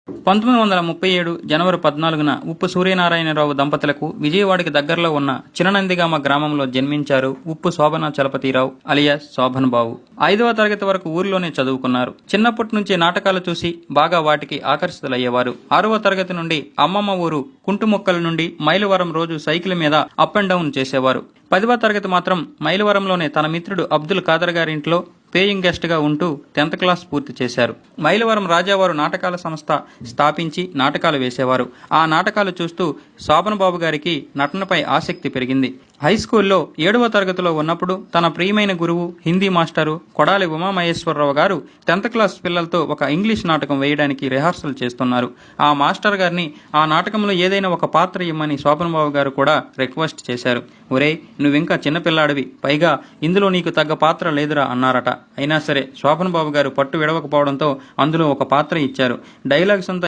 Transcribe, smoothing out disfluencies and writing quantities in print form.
1937 జనవరి 14న ఉప్పు సూర్యనారాయణరావు దంపతులకు విజయవాడకి దగ్గరలో ఉన్న చిననందిగామ గ్రామంలో జన్మించారు ఉప్పు శోభన చలపతిరావు అలియాస్ శోభన్ బాబు. 5వ తరగతి వరకు ఊరిలోనే చదువుకున్నారు. చిన్నప్పటి నుంచి నాటకాలు చూసి బాగా వాటికి ఆకర్షితులయ్యేవారు. 6వ తరగతి నుండి అమ్మమ్మ ఊరు కుంటుమొక్కల నుండి మైలవరం రోజు సైకిల్ మీద అప్ అండ్ డౌన్ చేసేవారు. 10వ తరగతి మాత్రం మైలవరంలోనే తన మిత్రుడు అబ్దుల్ ఖాదర్ గారింట్లో పేయింగ్ గెస్ట్ గా ఉంటూ 10th క్లాస్ పూర్తి చేశారు. మైలవరం రాజావారు నాటకాల సంస్థ స్థాపించి నాటకాలు వేసేవారు. ఆ నాటకాలు చూస్తూ శోభన్ బాబు గారికి నటనపై ఆసక్తి పెరిగింది. హై స్కూల్లో 7వ తరగతిలో ఉన్నప్పుడు తన ప్రియమైన గురువు హిందీ మాస్టరు కొడాలి ఉమామహేశ్వరరావు గారు 10th క్లాస్ పిల్లలతో ఒక ఇంగ్లీష్ నాటకం వేయడానికి రిహార్సల్ చేస్తున్నారు. ఆ మాస్టర్ గారిని ఆ నాటకంలో ఏదైనా ఒక పాత్ర ఇమ్మని శోభన్ బాబు గారు కూడా రిక్వెస్ట్ చేశారు. ఒరే, నువ్వింకా చిన్నపిల్లాడివి, పైగా ఇందులో నీకు తగ్గ పాత్ర లేదురా అన్నారట. అయినా సరే శోభన్ బాబు గారు పట్టు విడవకపోవడంతో అందులో ఒక పాత్ర ఇచ్చారు. డైలాగ్స్ అంతా